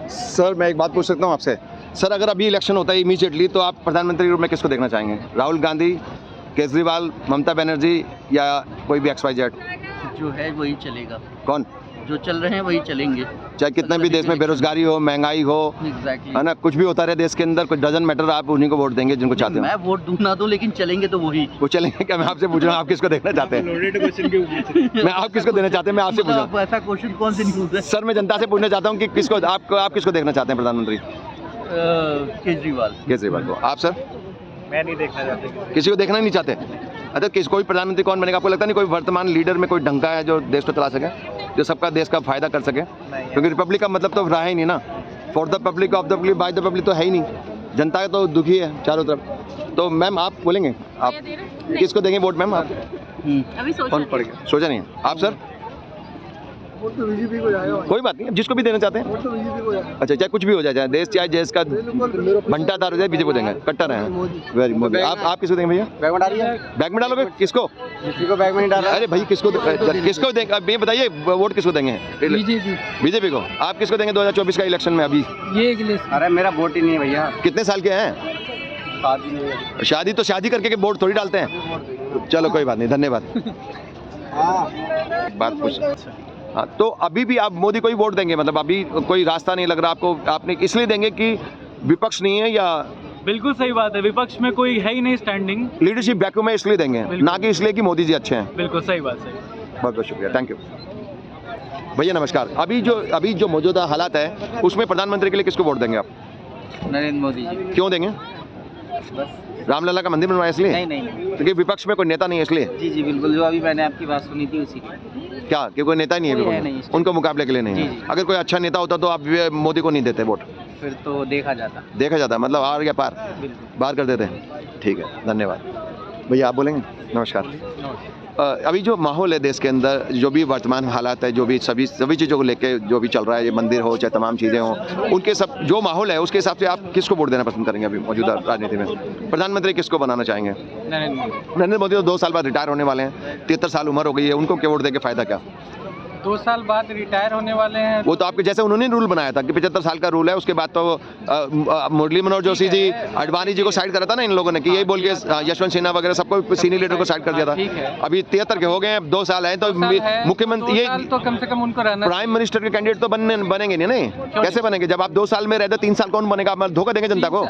Sir मैं एक बात पूछ सकता हूँ आपसे। सर अगर अभी इलेक्शन होता है इमीडिएटली तो आप प्रधानमंत्री के रूप में किसको देखना चाहेंगे? राहुल गांधी, केजरीवाल, ममता बनर्जी या कोई भी XYZ? जो है वही चलेगा। कौन? जो चल रहे हैं वही चलेंगे, चाहे कितना भी देश में बेरोजगारी हो, महंगाई हो, एग्जैक्टली है ना, कुछ भी होता रहे देश के अंदर, कुछ डजन मैटर, आप उन्हीं को वोट देंगे जिनको चाहते हो। मैं वोट दूं ना दूं लेकिन चलेंगे तो वही। वो चलेंगे क्या? मैं आपसे पूछ रहा हूँ आप किसको देखना चाहते हैं? मैं आप किसको देना चाहते हैं मैं आपसे पूछ रहा हूँ। ऐसा क्वेश्चन कौन सी न्यूज़ है? सर मैं जनता से पूछना चाहता हूँ कि किसको आप किसको देखना चाहते हैं प्रधानमंत्री? केजरीवाल। केजरीवाल को। आप सर? मैं नहीं देखना चाहता। किसी को देखना ही नहीं चाहते? अच्छा कोई प्रधानमंत्री कौन बनेगा? आपको लगता नहीं कोई वर्तमान लीडर में कोई ढंग का है जो देश को चला सके, जो सबका देश का फायदा कर सके? क्योंकि रिपब्लिक का मतलब तो रहा ही नहीं ना। For the public, of the public, by the public तो है ही नहीं। जनता तो दुखी है चारों तरफ। तो मैम आप बोलेंगे आप किसको देंगे वोट? मैम आप अभी कौन पड़ गया? सोचा नहीं है आप सर? वोट तो बीजेपी को जाएगा। कोई बात नहीं, जिसको भी देना चाहते हैं। वोट तो बीजेपी को जाएगा। अच्छा चाहे कुछ भी हो जाए, चाहे देश चाहे देश का भंटाधार हो जाए, बीजेपी को देंगे। कट्टर है वेरी मोदी। आप किसको देंगे भैया? बैग में डालिए। बैग में डालोगे? किसको? किसी को बैग में नहीं डाला। अरे भाई किसको देंगे? अब ये बताइए वोट किसको देंगे? बीजेपी को। आप किसको देंगे 2024 का इलेक्शन में? अभी ये अरे मेरा वोट ही नहीं है भैया। कितने साल के हैं? शादी नहीं है। शादी तो शादी करके वोट थोड़ी डालते हैं। चलो कोई बात नहीं, धन्यवाद। बात पूछ। हाँ तो अभी भी आप मोदी को ही वोट देंगे? मतलब अभी कोई रास्ता नहीं लग रहा आपको? आपने इसलिए देंगे कि विपक्ष नहीं है या? बिल्कुल सही बात है, विपक्ष में कोई है ही नहीं स्टैंडिंग। लीडरशिप वैक्यूम में इसलिए देंगे, ना कि इसलिए कि मोदी जी अच्छे हैं। बिल्कुल सही बात है। बहुत बहुत शुक्रिया, थैंक यू भैया। नमस्कार। अभी जो मौजूदा हालात है उसमें प्रधानमंत्री के लिए किसको वोट देंगे आप? नरेंद्र मोदी जी। क्यों देंगे? रामलला का मंदिर बनवाया इसलिए? नहीं क्योंकि विपक्ष में कोई नेता नहीं है इसलिए? जी जी बिल्कुल, जो अभी मैंने आपकी बात सुनी थी उसी क्या कि कोई नेता ही नहीं है कोई है विपक्ष नहीं में? उनको मुकाबले के लिए नहीं जी, है। जी। अगर कोई अच्छा नेता होता तो आप मोदी को नहीं देते वोट? फिर तो देखा जाता मतलब आर या पार बाहर कर देते हैं। ठीक है, धन्यवाद भैया। आप बोलेंगे? नमस्कार। अभी जो माहौल है देश के अंदर, जो भी वर्तमान हालात है, जो भी सभी चीज़ों को लेके जो भी चल रहा है, ये मंदिर हो चाहे तमाम चीज़ें हो, उनके सब जो माहौल है उसके हिसाब से आप किसको वोट देना पसंद करेंगे अभी मौजूदा राजनीति में? प्रधानमंत्री किसको बनाना चाहेंगे? नरेंद्र मोदी तो 2 साल बाद रिटायर होने वाले हैं, 73 साल उम्र हो गई है, उनको क्या वोट देके फायदा क्या? 2 साल बाद रिटायर होने वाले हैं। वो तो आपके जैसे उन्होंने रूल बनाया था कि 75 साल का रूल है, उसके बाद तो मुरली मनोहर जोशी जी, अडवाणी जी को साइड करा था ना इन लोगों ने, कि यही बोल के यशवंत सिन्हा वगैरह सबको सीनियर लीडर को साइड कर दिया था। अभी 73 के हो गए हैं, 2 साल है तो मुख्यमंत्री ये तो कम से कम उनको रहना, प्राइम मिनिस्टर के कैंडिडेट तो बनेंगे नहीं। कैसे बनेंगे जब आप 2 साल में रहते? 3 साल कौन बनेगा? आप धोखा देंगे जनता को?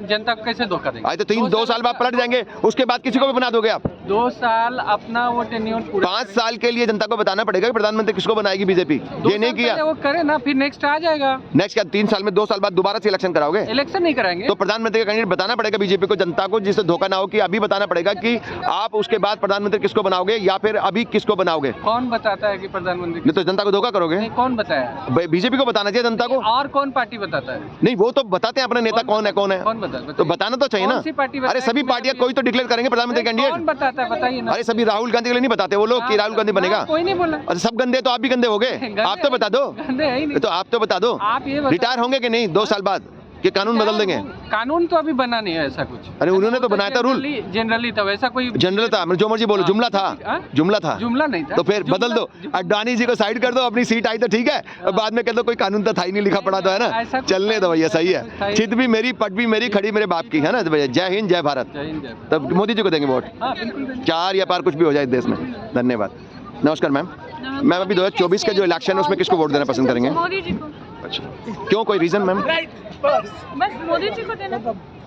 जनता को कैसे धोखा देंगे? आज तो 2 साल बाद पलट जाएंगे, उसके बाद किसी को भी बना दोगे आप? 2 साल अपना वो टेन्योर पूरा, 5 साल के लिए जनता को बताना पड़ेगा कि प्रधानमंत्री किसको बनाएगी बीजेपी। ये नहीं किया वो करे ना, फिर नेक्स्ट आ जाएगा। नेक्स्ट क्या 3 साल में 2 साल बाद दोबारा से इलेक्शन कराओगे? इलेक्शन नहीं कराएंगे तो प्रधानमंत्री का कैंडिडेट बताना पड़ेगा बीजेपी को, जनता को, जिससे धोखा ना हो। कि अभी बताना पड़ेगा कि आप उसके बाद प्रधानमंत्री किसको बनाओगे या फिर अभी किसको बनाओगे। कौन बताता है कि प्रधानमंत्री? नहीं तो जनता को धोखा करोगे। नहीं, कौन बताया? बीजेपी को बताना चाहिए जनता को। और कौन पार्टी बताता है? नहीं वो तो बताते हैं अपने नेता कौन है कौन बताता? तो बताना तो चाहिए ना। अरे सभी पार्टियां कोई तो डिक्लेयर करेंगे प्रधानमंत्री कैंडिडेट। कौन बताता है बताइए ना। अरे सभी राहुल गांधी के लिए नहीं बताते वो लोग कि राहुल गांधी बनेगा? कोई नहीं बोला। अरे सब गंदे तो आप भी गंदे हो गए। आप तो बता दो। गंदे है ही नहीं। तो आप तो बता दो आप ये रिटायर होंगे कि नहीं 2 साल बाद, कि कानून बदल देंगे? कानून तो अभी बना नहीं है ऐसा कुछ। अरे उन्होंने तो बनाया था रूल। जनरली था वैसा कोई जनरल था, जो मर्जी बोलो, जुमला था। जुमला नहीं था तो फिर बदल दो, अडवाणी जी को साइड कर दो, अपनी सीट आई तो ठीक है, और बाद में कह दो कोई कानून तो था ही नहीं, लिखा पड़ा तो है ना, चलने दो भैया, सही है। चित भी मेरी पट भी मेरी खड़ी मेरे बाप की, है ना भैया। जय हिंद जय भारत। तब मोदी जी को देंगे वोट, 4 या पार कुछ भी हो जाए देश में। धन्यवाद। नमस्कार मैम। मैम अभी 2024 का जो इलेक्शन है उसमें किसको वोट देना पसंद करेंगे? मोदी जी को। अच्छा क्यों, कोई रीजन मैम? बस मोदी जी को देना।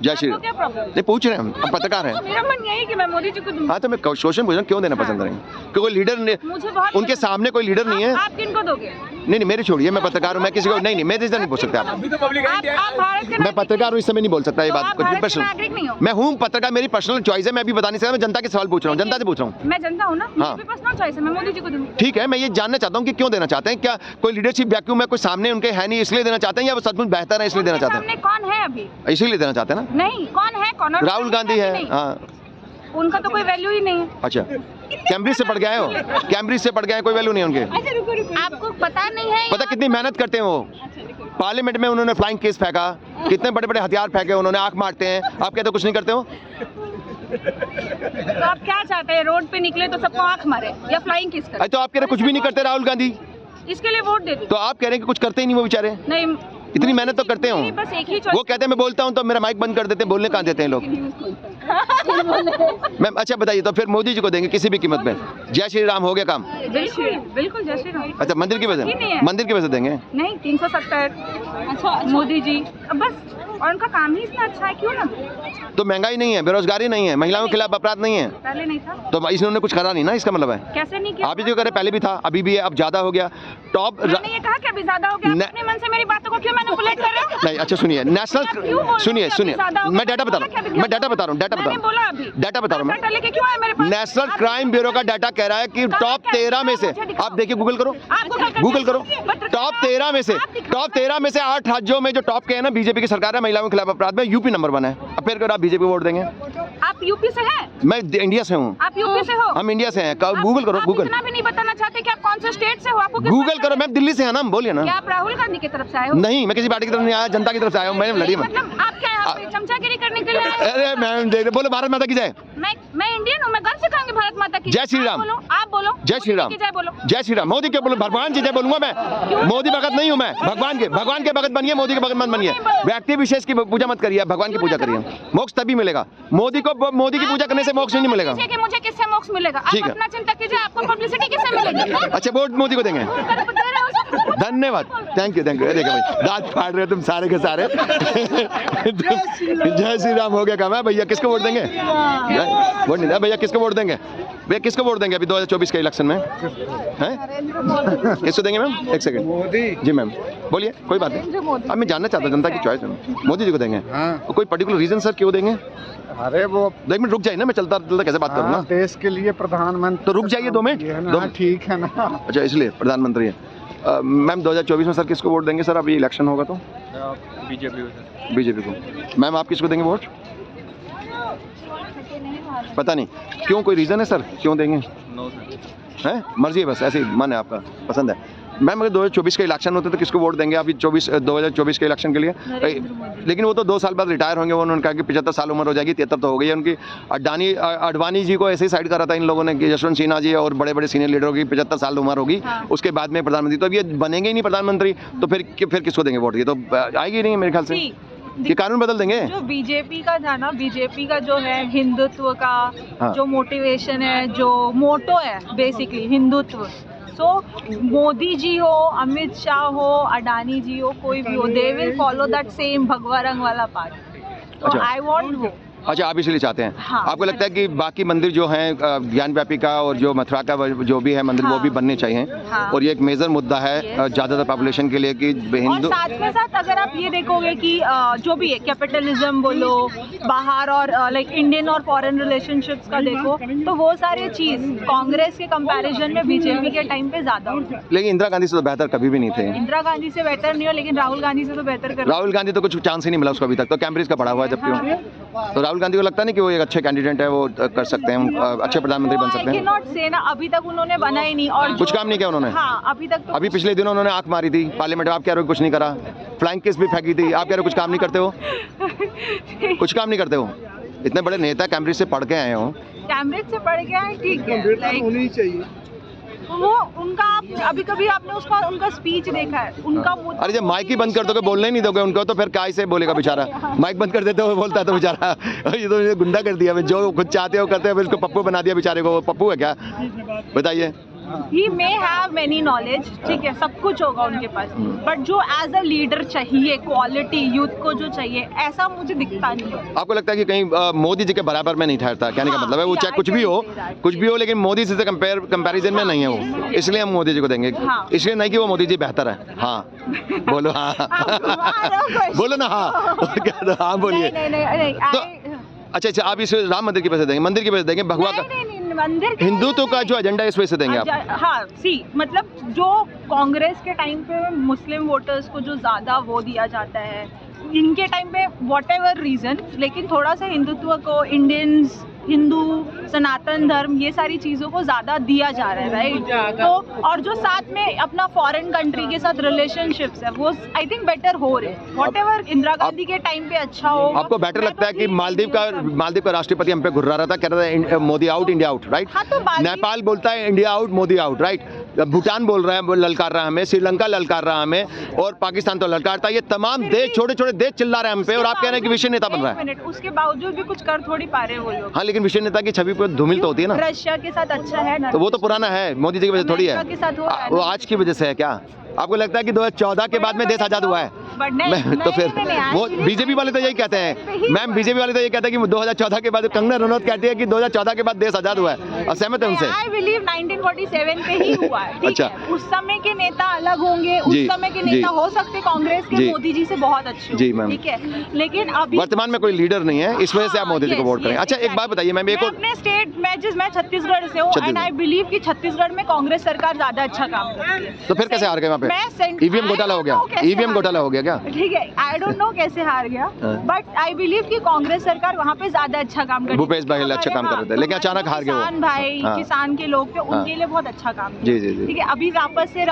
जय श्री राम। क्या प्रॉब्लम? नहीं पूछ रहे हैं हम, पत्रकार हैं। मेरा मन यही कि मैं मोदी जी को दूंगी। हाँ तो मैं क्वेश्चन पूछ रहा हूँ, क्यों देना पसंद करेंगे? क्योंकि कोई लीडर मुझे बहुत उनके सामने कोई लीडर नहीं है। आप किनको दोगे? नहीं मेरे छोड़िए, मैं पत्रकार हूँ, मैं किसी को नहीं मैं रीजन नहीं बोल सकता। आप आप भारत के मैं पत्रकार हूँ, इस समय नहीं बोल सकता ये तो बात। आप कुछ भी भारत के पर्सनल नागरिक नहीं हो। मैं हूँ पत्रकार, मेरी पर्सनल चॉइस है, मैं अभी बता नहीं सकता। मैं जनता के सवाल पूछ रहा हूँ, जनता से पूछ रहा हूँ। मैं जनता हूँ ना, हाँ। मेरी पर्सनल चॉइस है, मैं मोदी जी को दूंगी। ठीक है, मैं ये जानना चाहता हूँ कि क्यों देना चाहते हैं? क्या कोई लीडरशिप वैक्यूम है, कोई सामने उनके है नहीं इसलिए देना चाहते हैं, या वो सचमुच बेहतर है इसलिए देना चाहते हैं? सामने कौन है अभी? इसीलिए देना चाहते हैं ना। नहीं, कौन है? कौन? राहुल गांधी है। हाँ उनका तो कोई वैल्यू ही नहीं है। अच्छा, कैम्ब्रिज से पढ़ गए हो? कैम्ब्रिज से पढ़ गए, कोई वैल्यू नहीं है उनके। अच्छा रुको, आपको पता नहीं है? पता कितनी मेहनत करते हैं वो। पार्लियामेंट में उन्होंने फ्लाइंग केस फेंका, कितने बड़े बड़े हथियार फेंके उन्होंने, आंख मारते हैं। आप कहते कुछ नहीं करते हो? तो आप क्या चाहते हैं? रोड पे निकले तो सबको आंख मारे या फ्लाइंग किस करे? तो आप कह रहे कुछ भी नहीं करते राहुल गांधी? इसके लिए वोट दे दी। तो आप कह रहे हैं कि कुछ करते ही नहीं वो बेचारे, नहीं, इतनी मेहनत तो करते मेरी हो। बस एक ही वो कहते हैं मैं बोलता हूँ तो मेरा माइक बंद कर देते हैं, बोलने कहाँ देते हैं लोग। मैम अच्छा बताइए, तो फिर मोदी जी को देंगे किसी भी कीमत पे? जय श्री राम हो गया काम? बिल्कुल बिल्कुल जय श्री राम। अच्छा मंदिर की वजह, मंदिर की वजह देंगे? नहीं 370। अच्छा मोदी जी अब बस, और उनका काम ही इतना अच्छा है, क्यों ना? तो महंगाई नहीं है, बेरोजगारी नहीं है, महिलाओं के खिलाफ अपराध नहीं है, पहले नहीं था तो इन्होंने कुछ करा नहीं ना, इसका मतलब है। कैसे नहीं किया? आप ही जो करे पहले भी था, अभी भी है, अब ज्यादा हो गया। टॉप मैंने ये कहा कि अभी ज्यादा हो गया। न- अपने मन से मेरी बातों को क्यों मैनिपुलेट कर रहे हो? नहीं अच्छा सुनिए, नेशनल सुनिए सुनिए, मैं डाटा बता रहा हूँ, मैंने मैं डाटा बता रहा हूँ, डाटा बता मैंने रहा बोला अभी हूँ, डाटा बता रहा हूँ मैं। डाटा लेके क्यों आए मेरे पास? नेशनल क्राइम ब्यूरो का डाटा कह रहा है कि टॉप 13 में से, आप देखिए गूगल करो, गूगल करो, टॉप 13 में से, टॉप 13 में से 8 राज्यों में जो टॉप के है ना बीजेपी की सरकार है महिलाओं के खिलाफ अपराध में, यूपी नंबर 1 है। अब फिर आप बीजेपी वोट देंगे? आप यूपी से हैं? मैं इंडिया से हूँ। आप यूपी से हो? हम इंडिया से हैं। गूगल करो, आप गूगल इतना भी नहीं बताना चाहते कि आप कौन से स्टेट से हो? आपको किस गूगल बात करो। का- मैं दिल्ली से है ना, बोलिए ना। क्या आप राहुल गांधी की तरफ से आए हो? नहीं, मैं किसी पार्टी की तरफ नहीं आया, जनता की तरफ से आया हूँ, मैंने लड़ी में। मतलब आप क्या यहाँ पे चमचागिरी करने के लिए आए हो? अरे मैम देख बोलो भारत माता की जय। मैं इंडियन हूँ, मैं गर्व से कहूँगी भारत माता की जय श्री आप राम। बोलो, आप बोलो जय श्री राम। मोदी की जय बोलो। जय श्री राम। मोदी के बोलो, भगवान की जय बोलूंगा मैं। मोदी भगत नहीं हूँ मैं, भगवान के भगत बनिए, मोदी के भगत मत बनिए। व्यक्ति विशेष की पूजा मत करिए, भगवान की पूजा करिए, मोक्ष तभी मिलेगा। मोदी की पूजा करने से मोक्ष नहीं मिलेगा। कि मुझे किससे मोक्ष मिलेगा? आप ठीक है। अपना चिंता कीजिए, आपको पब्लिसिटी किससे मिलेगी? अच्छा वोट मोदी को देंगे? धन्यवाद, थैंक यू देखो भाई, दांत फाड़ रहे हो तुम सारे के सारे। जय श्री राम हो गया काम है भैया। किसको वोट देंगे? वोट नहीं, भैया किसको वोट देंगे? भैया किसको वोट देंगे अभी 2024 के इलेक्शन में? हैं किसको देंगे मैम? एक सेकंड। मोदी जी मैम बोलिए, कोई बात नहीं। अब मैं जानना चाहता हूँ, जनता की चॉइस है, मोदी जी को देंगे। तो कोई पर्टिकुलर रीजन सर क्यों देंगे? अरे वो 2 मिनट रुक जाइए ना, मैं चलता कैसे बात करूँ ना। देश के लिए प्रधानमंत्री तो रुक जाइए 2 मिनट। ठीक है ना। अच्छा इसलिए प्रधानमंत्री है। मैम 2024 में सर किसको वोट देंगे सर? अभी इलेक्शन होगा तो बीजेपी को। मैम आप किसको देंगे वोट? पता नहीं क्यों, कोई रीज़न है सर क्यों देंगे? हैं मर्जी है बस, ऐसे ही मन है आपका, पसंद है। मैम अगर 2024 के इलेक्शन होते तो किसको वोट देंगे अभी 2024 के इलेक्शन के लिए? लेकिन वो तो 2 साल बाद रिटायर होंगे। वो उन्होंने कहा कि 75 साल उम्र हो जाएगी, 73 तो हो गई है उनकी। अडवाणी जी को ऐसे ही साइड करा था इन लोगों ने कि यशवंत सिन्हा जी और बड़े बड़े सीनियर लीडरों की 75 साल उम्र होगी, उसके बाद में प्रधानमंत्री। तो अब ये बनेंगे ही नहीं प्रधानमंत्री, तो फिर किसको देंगे वोट? ये तो आएगी नहीं मेरे ख्याल से, ये कानून बदल देंगे। जो बीजेपी का था ना, बीजेपी का जो है हिंदुत्व का हाँ। जो मोटिवेशन है, जो मोटो है बेसिकली हिंदुत्व। सो मोदी जी हो, अमित शाह हो, अडानी जी हो, कोई भी हो, they will follow that same भगवा रंग वाला पार्ट। तो अच्छा। आई वांट वो। अच्छा आप इसलिए चाहते हैं? हाँ। आपको लगता है कि बाकी मंदिर जो हैं ज्ञानव्यापी का और जो मथुरा का जो भी है मंदिर, वो भी बनने चाहिए? हाँ। और ये एक मेजर मुद्दा है ज़्यादातर पॉपुलेशन के लिए कि और हिंदू। साथ में साथ अगर आप ये देखोगे कि जो भी है कैपिटलिज्म बोलो बाहर और लाइक इंडियन और फॉरेन रिलेशनशिप्स का देखो, तो वो सारी चीज कांग्रेस के कंपैरिजन में बीजेपी के टाइम पे ज्यादा होती है। लेकिन इंदिरा गांधी से तो बेहतर कभी भी नहीं थे। इंदिरा गांधी से बेहतर नहीं हो, लेकिन राहुल गांधी से तो बेहतर कर। राहुल गांधी तो कुछ चांस ही नहीं मिला उसको अभी तक, तो कैम्ब्रिज का पढ़ा हुआ है जबकि वो। तो राहुल गांधी को लगता नहीं कि वो एक अच्छे कैंडिडेट है, वो कर सकते हैं, अच्छे प्रधानमंत्री बन सकते आई हैं? नॉट से ना, अभी तक उन्होंने बना ही नहीं। और कुछ काम नहीं किया उन्होंने? हाँ अभी तक तो अभी पिछले दिनों उन्होंने आंख मारी थी पार्लियामेंट में, आप कह रहे हो कुछ नहीं करा। फ्लाइंग किस भी फेंकी थी, आप कह रहे हो कुछ काम नहीं करते हो? कुछ काम नहीं करते हो? इतने बड़े नेता कैम्ब्रिज से पढ़ के आए हो। कैम्ब्रिज से पढ़ गया है, ठीक है, लाइक चाहिए। वो उनका अभी कभी आपने उनका स्पीच देखा है? उनका मुद्दा। अरे जब माइक ही बंद कर दोगे, बोलने ही नहीं दोगे उनको, तो फिर क्या से बोलेगा बेचारा? माइक बंद कर देते हो बोलता है तो बेचारा। ये तो ये गुंडा कर दिया, जो खुद चाहते हो करते हो, फिर इसको पप्पू बना दिया बेचारे को। पप्पू है क्या बताइए? ही मे हैव मेनी नॉलेज, ठीक है, सब कुछ होगा उनके पास, बट जो एज अ लीडर चाहिए, क्वालिटी यूथ को जो चाहिए, ऐसा मुझे दिखता नहीं है। आपको लगता है कि कहीं मोदी जी के बराबर में नहीं ठहरता? कहने का मतलब है वो चाहे कुछ भी हो, लेकिन मोदी जी से कंपैरिजन में नहीं है वो, इसलिए हम मोदी जी को देंगे। हाँ। इसलिए नहीं कि वो मोदी जी बेहतर है। हाँ बोलो हाँ। बोलो ना हाँ। हाँ बोलिए। नहीं, अच्छा आप इस राम मंदिर की वजह से देंगे, मंदिर की वजह से देंगे, भगवा का मंदिर हिंदुत्व का जो एजेंडा है इस वजह से देंगे आप? हाँ सी, मतलब जो कांग्रेस के टाइम पे मुस्लिम वोटर्स को जो ज्यादा वो दिया जाता है, इनके टाइम पे व्हाटएवर रीजन, लेकिन थोड़ा सा हिंदुत्व को, इंडियंस, हिंदू, सनातन धर्म, ये सारी चीज़ों को ज़्यादा दिया जा रहा है, राइट? तो और जो साथ में अपना फॉरेन कंट्री के साथ रिलेशनशिप्स है, वो आई थिंक बेटर हो रहे हैं। व्हाटएवर इंदिरा गांधी के टाइम पे अच्छा हो। आपको बेटर लगता है कि मालदीव का राष्ट्रपति हम पे घुर्रा रहा था, कह रहा था Modi out India out, right? हाँ, तो नेपाल बोलता है India out Modi out, right? Bhutan बोल रहा है, वो ललकार रहा है हमें, श्रीलंका ललकार रहा है हमें, और पाकिस्तान तो ललकारता है। ये तमाम देश, छोटे छोटे देश चिल्ला रहे हैं हम पे, और आप कह रहे हैं कि विषय नेता बन रहा है। उसके बावजूद भी कुछ कर थोड़ी पा रहे हो लोग। हाँ, लेकिन विषय नेता की छवि पर धूमिल तो होती है ना। रशिया के साथ अच्छा है ना, तो वो तो पुराना है, मोदी जी की वजह से थोड़ी है। अमेरिका के साथ हो रहा है वो ना। आज की वजह से है क्या? आपको लगता है कि 2014 के बाद में देश आजाद हुआ है? तो फिर वो बीजेपी वाले तो यही कहते हैं मैम, बीजेपी वाले तो ये कहते हैं कि 2014 के बाद, कंगना रनौत कहती है कि 2014 के बाद देश आजाद हुआ है, और सहमत है उनसे? आई बिलीव 1947 पे ही हुआ है, ठीक अच्छा। है। उस समय के नेता अलग होंगे, उस जी, समय के जी। नेता हो सकते कांग्रेस के जी। मोदी जी से बहुत अच्छे जी, हों, मैम। ठीक है, लेकिन अभी वर्तमान में कोई लीडर नहीं है, इस वजह से आप मोदी जी को yes, वोट करें। yes, अच्छा, एक बात बताइए मैम, एक मैं और अपने स्टेट मैं छत्तीसगढ़ से हूँ, एंड आई बिलीव कि छत्तीसगढ़ में कांग्रेस सरकार ज्यादा अच्छा काम करती है। तो फिर कैसे हार गए वहाँ पे? ईवीएम घोटाला हो गया, ईवीएम घोटाला हो गया क्या? ठीक है, आई डोंट नो कैसे हार गया, हाँ। बट आई बिलीव कि कांग्रेस सरकार वहाँ पे ज्यादा अच्छा काम करती है। भूपेश बघेल अच्छा काम कर रहे थे, लेकिन अचानक हार गए वो। किसान भाई, हाँ। किसान के लोग थे, हाँ। उनके लिए बहुत अच्छा काम जी, किया। जी, जी। ठीक है, अभी वापस से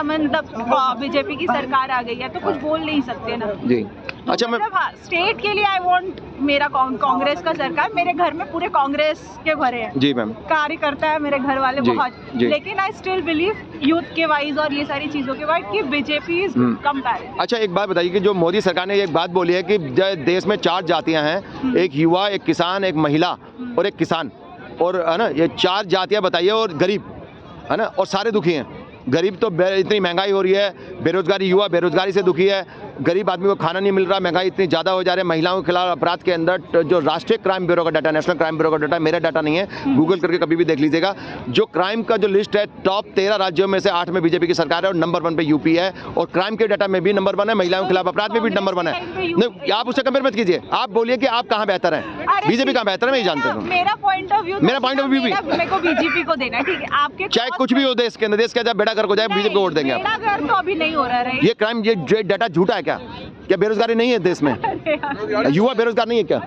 बीजेपी की सरकार आ गई है, तो कुछ बोल नहीं सकते ना। जी। अच्छा मैम, मतलब हाँ, स्टेट के लिए आई वांट मेरा कांग्रेस का सरकार। मेरे घर में पूरे कांग्रेस के भरे हैं, जी मैम, कार्यकर्ता है मेरे घर वाले जी, बहुत, जी। लेकिन आई स्टिल बिलीव यूथ के वाइज और ये सारी चीजों के वाइज कि बीजेपी इज कंपेरेटिव। अच्छा एक बात बताइए कि जो मोदी सरकार ने एक बात बोली है कि देश में 4 जातियां हैं, एक युवा, एक किसान, एक महिला और एक किसान, और है ना, ये 4 जातियां बताइए, और गरीब है ना, और सारे दुखी हैं। गरीब तो इतनी महंगाई हो रही है, बेरोजगारी, युवा बेरोजगारी से दुखी है, गरीब आदमी को खाना नहीं मिल रहा, महंगाई इतनी ज़्यादा हो जा रही है, महिलाओं के खिलाफ अपराध के अंदर जो राष्ट्रीय क्राइम ब्यूरो का डाटा, नेशनल क्राइम ब्यूरो का डाटा, मेरा डाटा नहीं है, गूगल करके कभी भी देख लीजिएगा, जो क्राइम का जो लिस्ट है, टॉप 13 राज्यों में से 8 में बीजेपी की सरकार है, और नंबर 1 पे यूपी है, और क्राइम के डाटा में भी नंबर 1 है, महिलाओं के खिलाफ अपराध में भी नंबर 1 है। नहीं, आप उससे कंपेयर मत कीजिए, आप बोलिए कि आप कहाँ बेहतर हैं, बीजेपी कहाँ बेहतर है, मैं ये जानता हूँ। मेरा पॉइंट ऑफ व्यू, मेरा point of view भी। मेरे को बीजेपी को देना है, ठीक है। आपके चाहे कुछ भी हो देश के अंदर, देश का चाहे बेड़ा गर्क हो जाए, बीजेपी को वोट देंगे आप। मेरा घर तो अभी नहीं हो रहा है। ये क्राइम, ये डाटा झूठा है क्या? क्या बेरोजगारी नहीं है देश में? युवा बेरोजगार नहीं है क्या?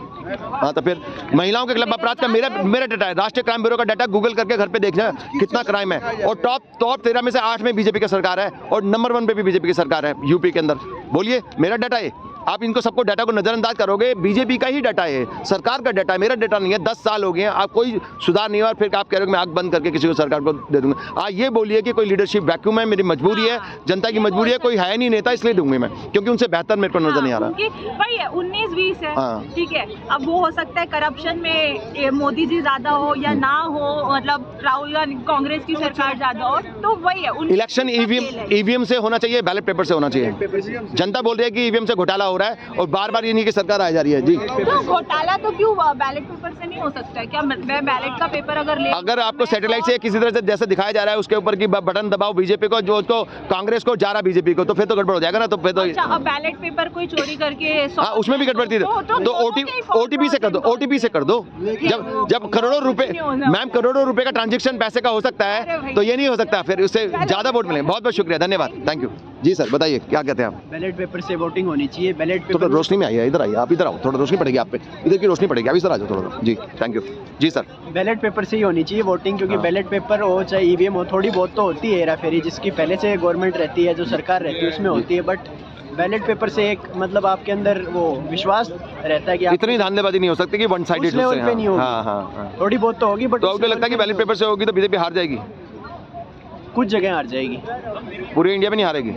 हाँ, तो फिर महिलाओं के खिलाफ अपराध का मेरा डाटा है, राष्ट्रीय क्राइम ब्यूरो का डाटा, गूगल करके घर पे देखना कितना क्राइम है, और टॉप 13 में से 8 में बीजेपी की सरकार है, और नंबर 1 पे भी बीजेपी की सरकार है यूपी के अंदर। बोलिए, मेरा डाटा है। आप इनको सबको डाटा को नजरअंदाज करोगे, बीजेपी का ही डाटा है, सरकार का डाटा है, मेरा डाटा नहीं है। 10 साल हो गए हैं, आप कोई सुधार नहीं हुआ, और फिर आप कह रहे हो कि मैं आंख बंद करके किसी को सरकार को दे दूंगा। आप ये बोलिए कि कोई लीडरशिप वैक्यूम है, मेरी मजबूरी है, जनता की मजबूरी है, कोई है नहीं नेता इसलिए दूंगी मैं, क्योंकि उनसे बेहतर मेरे को नजर नहीं आ रहा। भाई 19-20 है, हाँ। ठीक है। अब वो हो सकता है करप्शन में मोदी जी ज्यादा हो या ना हो, मतलब राहुल गांधी कांग्रेस की सरकार ज्यादा हो, तो वही है। इलेक्शन ईवीएम से होना चाहिए, बैलेट पेपर से होना चाहिए। जनता बोल रही है कि ईवीएम से घोटाला हो रहा है, और बार बार ये नहीं कि सरकार आ जा रही है। जी, तो घोटाला तो क्यों बैलेट पेपर से नहीं हो सकता है क्या? मैं बैलेट का पेपर अगर आपको सैटेलाइट से किसी तरह से जैसे दिखाया जा रहा है, उसके ऊपर की बटन दबाओ बीजेपी को, जो उसको कांग्रेस को जा रहा बीजेपी को, तो फिर तो गड़बड़ हो जाएगा ना। तो फिर तो अच्छा, अब बैलेट पेपर कोई चोरी करके हाँ, उसमें भी गड़बड़ थी, तो ओटीपी से कर दो, ओटीपी से कर दो। जब करोड़ों रुपए, मैम करोड़ों रुपए का ट्रांजेक्शन पैसे का हो सकता है, तो ये नहीं हो सकता, फिर उससे ज्यादा वोट मिलेंगे। बहुत बहुत शुक्रिया, धन्यवाद, थैंक यू। जी सर, बताइए क्या कहते हैं आप? बैलेट पेपर से वोटिंग होनी चाहिए। बैलेट तो पेपर रोशनी में आइए, इधर आइए, आप इधर आओ, थोड़ा रोशनी पड़ेगी आप पे, इधर की रोशनी पड़ेगी, आप इधर आ जाओ थोड़ा। जी, थैंक यू। जी सर, बैलेट पेपर से ही होनी चाहिए वोटिंग, क्योंकि हाँ। बैलेट पेपर हो चाहे ईवीएम हो, थोड़ी बहुत तो होती है हेरा फेरी, जिसकी पहले से गवर्नमेंट रहती है, जो सरकार रहती है उसमें होती है, बट बैलेट पेपर से एक मतलब आपके अंदर वो विश्वास रहता है कि आप इतनी धांधलेबाजी नहीं हो सकती कि वन साइडेड उस लेवल पे नहीं होगी। हाँ हाँ हाँ। थोड़ी बहुत तो होगी, बट तो आपको लगता है कि बैलेट पेपर से होगी तो बीजेपी हार जाएगी? कुछ जगह हार जाएगी, पूरे इंडिया में नहीं हारेगी?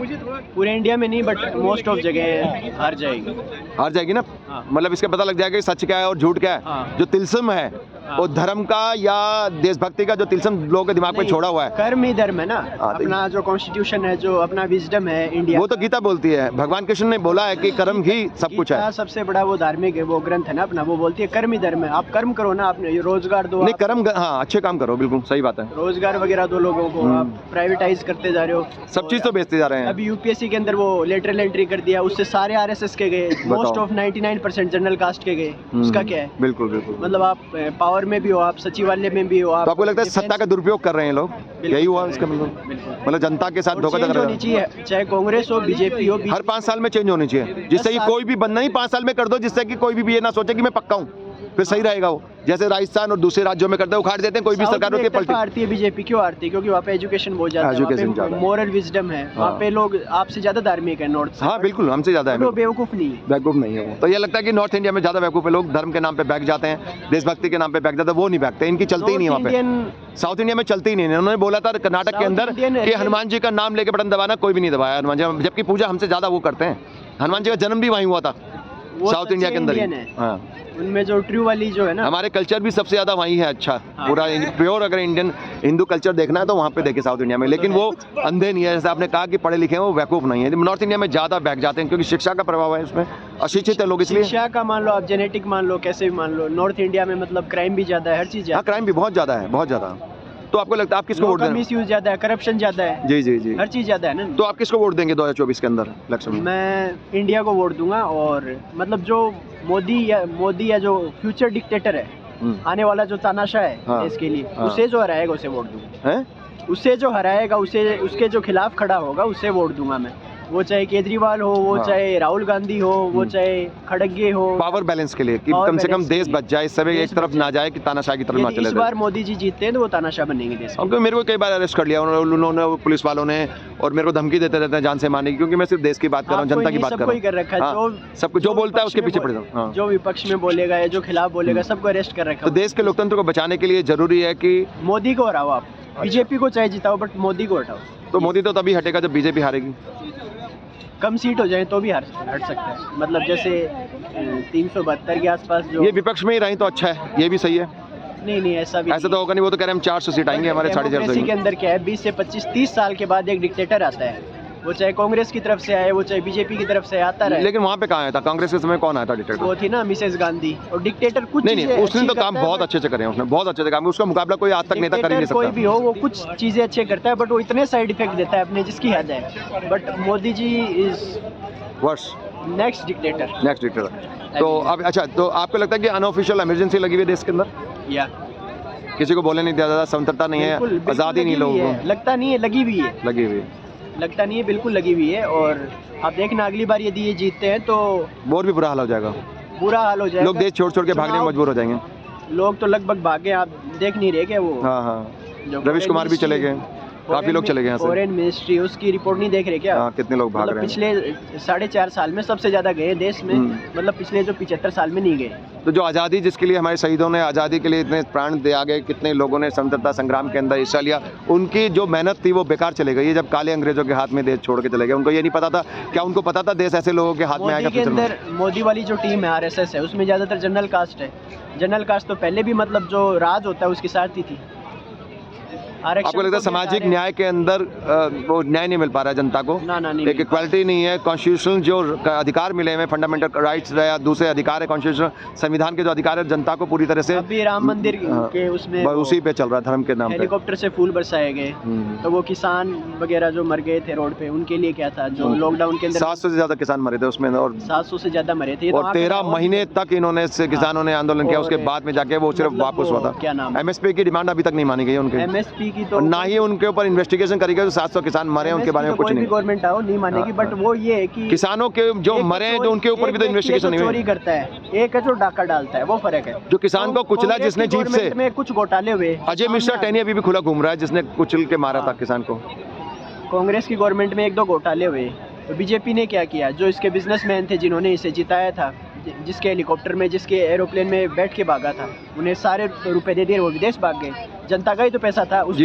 पूरे इंडिया में नहीं, बट मोस्ट ऑफ जगह हार जाएगी। हार जाएगी ना? हाँ। मतलब इसका पता लग जाएगा कि सच क्या है और झूठ क्या है। हाँ। जो तिलस्म है, हाँ। वो धर्म का या देशभक्ति का जो तिलस्म लोगों के दिमाग में नहीं, छोड़ा हुआ है। कर्म ही धर्म है ना। हाँ, तो अपना जो कॉन्स्टिट्यूशन है, जो अपना विजडम है इंडिया, वो तो गीता बोलती है, भगवान कृष्ण ने बोला है कि कर्म ही सब कुछ है। गीता सबसे बड़ा वो धार्मिक है, वो ग्रंथ है ना अपना, वो बोलती है कर्म ही धर्म है। आप कर्म करो ना, आपने ये रोजगार दो, नहीं आप कर्म, हाँ अच्छे काम करो, बिल्कुल सही बात है। रोजगार वगैरह दो लोगों को, आप प्राइवेटाइज करते जा रहे हो, सब चीज तो बेचते जा रहे हैं। अभी यूपीएससी के अंदर वो लेटरल एंट्री कर दिया, उससे सारे आरएसएस के गए, मोस्ट ऑफ 99% जनरल कास्ट के गए। उसका क्या है? बिल्कुल बिल्कुल। मतलब आप पावर में भी हो, आप सचिवालय में भी हो, तो आपको लगता है सत्ता का दुरुपयोग कर रहे हैं लोग? यही हुआ इसका मतलब जनता के साथ धोखा चेंज होनी चाहिए, चाहे कांग्रेस हो, बीजेपी हो। हर 5 साल में चेंज होनी चाहिए, जिससे कि कोई भी बंदा नहीं 5 साल में कर दो, जिससे कि कोई भी ये ना सोचे कि मैं पक्का हूँ। फिर सही रहेगा वो। जैसे राजस्थान और दूसरे राज्यों में करते हैं, उखाड़ देते हैं, कोई भी सरकार होती है पलटी। आरती है बीजेपी, क्यों आरती है? क्योंकि वहाँ पे एजुकेशन बहुत ज्यादा है, Education वहाँ ज्यादा पे है। मोरल विजडम है, वहाँ पे लोग आपसे ज्यादा धार्मिक है नॉर्थ से। हाँ बिल्कुल, हमसे ज़्यादा है। वो बेवकूफ नहीं है। बैकअप नहीं है वो। तो ये लगता है कि नॉर्थ इंडिया में ज़्यादा बैकअप है, लोग धर्म के नाम पे बैठ जाते हैं, देशभक्ति के नाम पे बैठ जाते हैं, वो नहीं बैठते, इनकी चलती ही नहीं वहाँ पे। साउथ इंडिया में चलती ही नहीं है। उन्होंने बोला था कर्नाटक के अंदर कि हनुमान जी का नाम लेके बटन दबाना, कोई भी नहीं दबाया हनुमान जी, जबकि पूजा हमसे ज़्यादा वो करते हैं। हनुमान जी का जन्म भी वहीं हुआ था, साउथ इंडिया के अंदर ही। हाँ, उनमें जो ट्रू वाली जो है ना, हमारे कल्चर भी सबसे ज़्यादा वहीं है। अच्छा, पूरा प्योर अगर इंडियन हिंदू कल्चर देखना है तो वहाँ पे देखे साउथ इंडिया में। लेकिन वो अंधे नहीं है, जैसे आपने कहा कि पढ़े लिखे हैं, वो वैकूफ नहीं है। नॉर्थ इंडिया में ज़्यादा बैठ जाते हैं क्योंकि शिक्षा का प्रभाव है इसमें, अशिक्षित है लोग इसलिए। शिक्षा का मान लो, आप जेनेटिक मान लो, कैसे भी मान लो, नॉर्थ इंडिया में मतलब क्राइम भी ज्यादा है, हर चीज हाँ, क्राइम भी बहुत ज़्यादा है, बहुत ज़्यादा। तो आपको लगता है आप किसको वोट देंगे? मिस यूज ज्यादा है, करप्शन ज्यादा है, जी जी जी, हर चीज ज्यादा है ना। तो आप किसको वोट देंगे 2024 के अंदर इलेक्शन में? मैं इंडिया को वोट दूंगा, और मतलब जो मोदी या जो फ्यूचर डिक्टेटर है, आने वाला जो तानाशाह है हाँ, देश के लिए, हाँ, उसे जो हराएगा उसे वोट दूंगा। हैं? उसे जो हराएगा, उसे उसके जो खिलाफ खड़ा होगा उसे वोट दूंगा मैं। वो चाहे केजरीवाल हो, वो हाँ, चाहे राहुल गांधी हो, वो चाहे खड़गे हो। पावर बैलेंस के लिए कि पावर कम से कम बैलेंस देश के बच जाए, सब देश एक तरफ बच ना जाए कि तानाशाह की तरफ ना यदि चले इस जाए। बार मोदी जी जीतते हैं तो वो तानाशाह बनेंगे देश में। क्योंकि मेरे को कई बार अरेस्ट कर लिया उन्होंने, पुलिस वालों ने, और मेरे को धमकी देते रहते हैं जान से मारने की, क्योंकि मैं सिर्फ देश की बात कर रहा हूँ, जनता की बात कर रहा हूँ। कर रखा है, हाँ, सबको जो बोलता है उसके पीछे पड़ जाओ। जो विपक्ष में बोलेगा या जो खिलाफ बोलेगा सबको अरेस्ट कर रखा तो देश के लोकतंत्र को बचाने के लिए जरूरी है कि मोदी को हराओ आप, बीजेपी को चाहे जिताओ, बट मोदी को हटाओ। तो मोदी तो तभी हटेगा जब बीजेपी हारेगी। कम सीट हो जाए तो भी हट सकता है, मतलब जैसे 372 के आसपास जो। ये विपक्ष में ही रही तो अच्छा है, ये भी सही है। नहीं ऐसा भी ऐसा तो होगा नहीं, वो तो कह रहे हैं हम 400 सीट आएंगे हमारे, 450 के अंदर क्या है, 20 से 25-30 साल के बाद एक डिक्टेटर आता है, वो चाहे कांग्रेस की तरफ से आए, वो चाहे बीजेपी की तरफ से आता रहे। लेकिन वहाँ पे कहाँ आया था? कांग्रेस के समय कौन आया था डिक्टेटर? वो थी ना मिसेस गांधी। और डिक्टेटर कुछ नहीं, उसने तो काम बहुत अच्छे से करे हैं, उसने बहुत अच्छे से काम, उसका मुकाबला कोई आज तक नेता कर ही नहीं सकता। कोई भी हो, वो कुछ चीजें अच्छे करता है, बट वो इतने साइड इफेक्ट देता है अपने जिसकी हद है। बट मोदी जी इज वर्ष नेक्स्ट डिक्टेटर। तो अब अच्छा, तो आपको लगता है कि अनऑफिशियल इमरजेंसी लगी हुई है देश के अंदर? या किसी को बोलने नहीं दिया जाता, स्वतंत्रता नहीं है, आज़ादी नहीं लोगों को? लगता नहीं है, लगी हुई है। लगता नहीं है, बिल्कुल लगी हुई है। और आप देखना अगली बार यदि ये जीतते हैं तो और भी बुरा हाल हो जाएगा, बुरा हाल हो जाएगा। लोग देश छोड़ के भागने में मजबूर हो जाएंगे। लोग तो लगभग भागे, आप देख नहीं रहे क्या वो? हाँ, रवीश कुमार भी चले गए, काफी लोग चले गए यहाँ से। फॉरेन मिनिस्ट्री, उसकी रिपोर्ट नहीं देख रहे क्या? हाँ, कितने लोग भाग रहे हैं। पिछले 4.5 साल में सबसे ज्यादा गए देश में, मतलब पिछले जो 75 साल में नहीं गए। तो जो आज़ादी जिसके लिए हमारे शहीदों ने आज़ादी के लिए इतने प्राण दिया गए, कितने लोगों ने स्वतंत्रता संग्राम के अंदर हिस्सा लिया, उनकी जो मेहनत थी वो बेकार चले गई। जब काले अंग्रेजों के हाथ में देश छोड़ के चले गए, उनको ये नहीं पता था, क्या उनको पता था देश ऐसे लोगों के हाथ में आएगा? मोदी के अंदर मोदी वाली जो टीम है RSS है, उसमें ज्यादातर जनरल कास्ट है। जनरल कास्ट तो पहले भी मतलब जो राज होता है उसके साथ ही थी। आपको लगता है सामाजिक न्याय के अंदर वो न्याय नहीं मिल पा रहा है जनता को? नहीं, एक इक्वालिटी नहीं है। कॉन्स्टिट्यूशनल जो अधिकार मिले हैं, फंडामेंटल राइट्स या दूसरे अधिकार है, कॉन्स्टिट्यूशन संविधान के जो अधिकार है, जनता को पूरी तरह से अभी राम मंदिर के उसमें उसी पे चल रहा है, धर्म के नाम पे हेलीकॉप्टर से फूल बरसाए गए। तो वो किसान वगैरह जो मर गए थे रोड पे, उनके लिए क्या था? जो लॉकडाउन के अंदर 700 से ज्यादा किसान मरे थे उसमें, और 700 से ज्यादा मरे थे। और 13 महीने तक इन्होंने किसानों ने आंदोलन किया, उसके बाद में जाके वो सिर्फ वापस हुआ था। क्या नाम? MSP की डिमांड अभी तक नहीं मानी गई उनके। MSP की तो ना ही उनके ऊपर इन्वेस्टिगेशन करी गई। जो 700 किसान मरे उनके बारे में कुछ नहीं। गवर्नमेंट आओ नहीं मानेगी, बट वो ये है कि किसानों के जो मरे हैं जो उनके ऊपर भी तो इन्वेस्टिगेशन नहीं हुई। चोरी करता है, एक है जो डाका डालता है, वो फर्क है। जो किसान को कुचला जिसने जीप से, में कुछ घोटाले हुए। अजय मिश्रा टहनी अभी भी खुला घूम रहा है, जिसने कुचल के मारा था किसान को। कांग्रेस की गवर्नमेंट में 1-2 घोटाले हुए, तो बीजेपी ने क्या किया? जो इसके बिजनेसमैन थे जिन्होंने इसे जिताया था, जिसके हेलीकॉप्टर में, जिसके एरोप्लेन में बैठ के भागा था, उन्हें सारे रुपए दे दिए, वो विदेश भाग गए। जनता का ही तो पैसा था, उस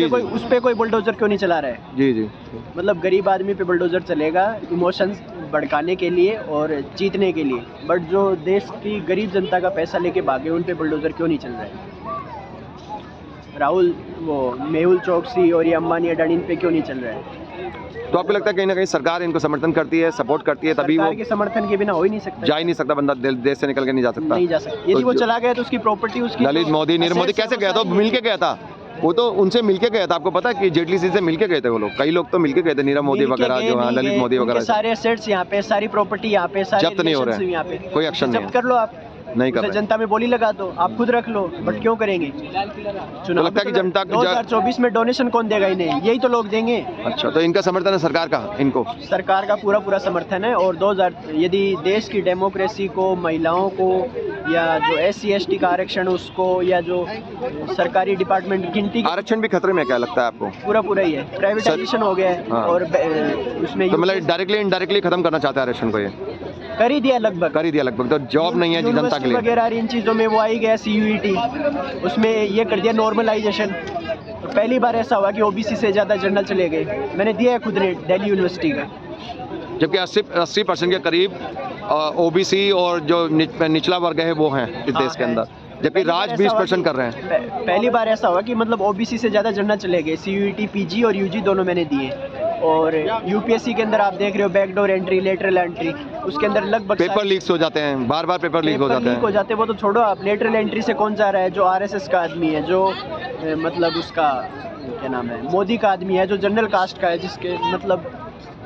पे कोई बुलडोजर क्यों नहीं चला रहा है? जी। मतलब गरीब आदमी पे बुलडोजर चलेगा इमोशंस भड़काने के लिए और जीतने के लिए, बट जो देश की गरीब जनता का पैसा लेके भागे, उन पे बुलडोजर क्यों नहीं चल रहा है? मेहुल चौकसी और ये अंबानी अडानी पे क्यों नहीं चल रहा है? तो आपको लगता है कहीं ना कहीं सरकार इनको समर्थन करती है, सपोर्ट करती है, तभी वो सरकार के समर्थन के बिना हो ही नहीं सकता, जा ही नहीं सकता बंदा, देश से निकल के नहीं जा सकता। यदि वो चला गया तो उसकी प्रॉपर्टी, उसकी ललित मोदी, नीरव मोदी कैसे गया था? मिल के गया था, वो तो उनसे मिलके गया था। आपको पता है कि जेटली जी से मिलके गए थे वो लोग, कई लोग तो मिलके गए थे, नीरव मोदी वगैरह जो हैं, ललित मोदी वगैरह। सारे एसेट्स यहाँ पे, सारी प्रॉपर्टी यहाँ पे, सारे जब्त नहीं हो रहे हैं, कोई एक्शन नहीं जब्त कर लो आप। नहीं कर उसे रहे। जनता में बोली लगा दो, आप खुद रख लो, बट क्यों करेंगे? तो लगता है कि जनता 2024 में डोनेशन कौन देगा इन्हें? यही तो लोग देंगे। अच्छा, तो इनका समर्थन है सरकार का इनको? सरकार का पूरा पूरा समर्थन है। और 2000 यदि देश की डेमोक्रेसी को, महिलाओं को, या जो SC/ST का आरक्षण उसको, या जो सरकारी डिपार्टमेंट गिनती आरक्षण भी खतरे में क्या लगता है आपको? पूरा पूरा ही है, प्राइवेटाइजेशन हो गया है। हाँ। और उसमें तो मतलब डायरेक्टली इनडायरेक्टली खत्म करना चाहते हैं आरक्षण को, ये कर ही दिया लगभग। कर ही दिया लगभग। तो जॉब नहीं है जनता के यूनिवर्सिटी लिए। वगैरह इन चीज़ों में वो आई गया CUET, उसमें ये कर दिया नॉर्मलाइजेशन। पहली बार ऐसा हुआ कि OBC से ज़्यादा जनरल चले गए। मैंने दिया है खुद ने दिल्ली यूनिवर्सिटी का। जबकि 80% के करीब OBC और जो निचला वर्ग है वो हैं इस देश के अंदर, जबकि राज 20% कर रहे हैं। पहली बार ऐसा हुआ कि मतलब OBC से ज़्यादा जनरल चले गए। CUET PG और UG दोनों मैंने दिए। और UPSC के अंदर आप देख रहे हो बैकडोर एंट्री, लेटरल एंट्री, उसके अंदर लगभग पेपर लीक्स हो जाते हैं, बार बार पेपर लीक हो जाते हैं। हो जाते हैं। वो तो छोड़ो आप, लेटरल एंट्री से कौन जा रहा है? जो RSS का आदमी है, जो मतलब उसका क्या नाम है, मोदी का आदमी है, जो जनरल कास्ट का है, जिसके मतलब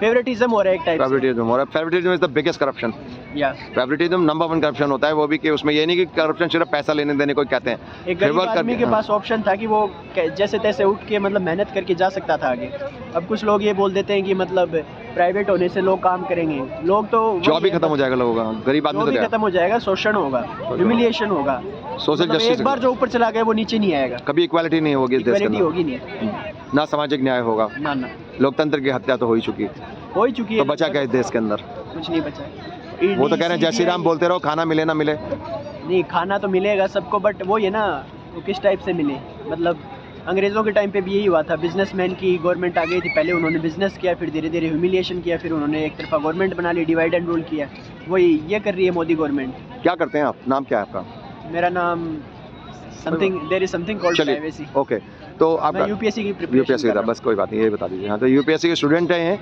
फेवरेटिज्म हो रहा है एक टाइप से। फेवरेटिज्म और favouritism is the biggest corruption. या फेवरेटिज्म नंबर 1 करप्शन होता है। वो भी कि उसमें ये नहीं कि करप्शन सिर्फ पैसा लेने देने को कहते हैं। एक गरीब फेवर आदमी करके- के पास ऑप्शन था कि वो जैसे तैसे उठ के मतलब मेहनत करके जा सकता था आगे। अब कुछ लोग ये बोल देते हैं कि मतलब प्राइवेट होने से लोग काम करेंगे। लोग तो जॉब भी खत्म हो जाएगा लोगों का, गरीब आदमी जॉब तो भी क्या, खत्म हो जाएगा, शोषण होगा, ह्यूमिलिएशन होगा। सोशल मतलब जस्टिस एक बार जो ऊपर चला गया वो नीचे नहीं आएगा। कभी इक्वालिटी नहीं होगी इस देश के इक्वालिटी अंदर, होगी नहीं। ना सामाजिक न्याय होगा, ना ना, लोकतंत्र की हत्या तो हो ही चुकी है। हो ही चुकी है। तो बचा क्या इस देश के अंदर? कुछ नहीं बचा। वो तो कह रहे हैं जय श्री राम बोलते रहो, खाना मिले ना मिले। नहीं, खाना तो मिलेगा सबको, बट वो ये ना, वो किस टाइप से मिले। मतलब अंग्रेज़ों के टाइम पे भी यही हुआ था। बिजनेसमैन की गवर्नमेंट आ गई थी, पहले उन्होंने बिजनेस किया, फिर धीरे धीरे ह्यूमिलिएशन किया, फिर उन्होंने एक तरफा गवर्नमेंट बना ली, डिवाइड एंड रूल किया। वही ये कर रही है मोदी गवर्नमेंट। क्या करते हैं आप? नाम क्या है आपका? मेरा नाम something, there is something called चलिए, प्राइवेसी। ओके। तो आपका मैं UPSC की प्रिपरेशन UPSC का, बस कोई बात नहीं, ये बता दीजिए। हाँ, तो UPSC के स्टूडेंट हैं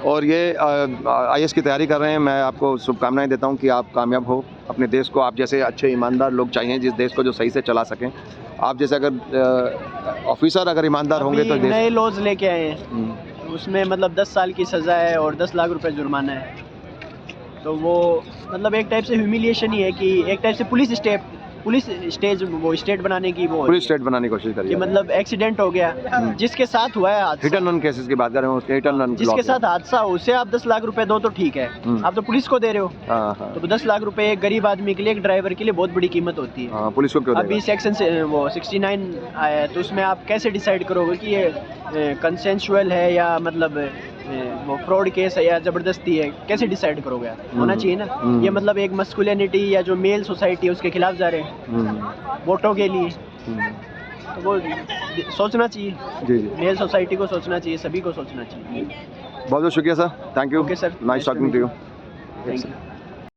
और ये IAS की तैयारी कर रहे हैं। मैं आपको शुभकामनाएं देता हूं कि आप कामयाब हो। अपने देश को आप जैसे अच्छे ईमानदार लोग चाहिए, जिस देश को जो सही से चला सकें। आप जैसे अगर ऑफिसर अगर ईमानदार होंगे तो नए देश। लॉज लेके आए हैं, उसमें मतलब 10 साल की सज़ा है और 10 लाख रुपए जुर्माना है। तो वो मतलब एक टाइप से ह्यूमिलिएशन ही है कि एक टाइप से पुलिस स्टेज वो स्टेट बनाने की वो पुलिस स्टेट बनाने की कोशिश कि करिए। मतलब एक्सीडेंट हो गया, जिसके साथ हुआ है हादसा, हिट एंड रन केसेस की बात कर रहे हैं, उसके हिट एंड रन जिसके साथ हादसा हो, उसे आप 10 लाख रुपए दो तो ठीक है। आप तो पुलिस को दे रहे हो, हाँ हाँ तो 10 लाख रुपए एक गरीब आदमी के लिए, एक ड्राइवर के लिए बहुत बड़ी कीमत होती है। हाँ, पुलिस को क्यों अभी देगा? सेक्शन से वो 69 आया है, तो उसमें आप कैसे डिसाइड करोगे कि ये कंसेंशुअल है या मतलब वो फ्रॉड केस है या ज़बरदस्ती है? कैसे डिसाइड करोगे आप? होना चाहिए ना। ये मतलब एक मस्कुलिनिटी या जो मेल सोसाइटी है उसके खिलाफ जा रहे हैं वोटों के लिए। तो वो सोचना चाहिए, जी जी, मेल सोसाइटी को सोचना चाहिए, सभी को सोचना चाहिए। बहुत बहुत शुक्रिया sir, thank you, Okay, sir. Nice talking to you. Thank you.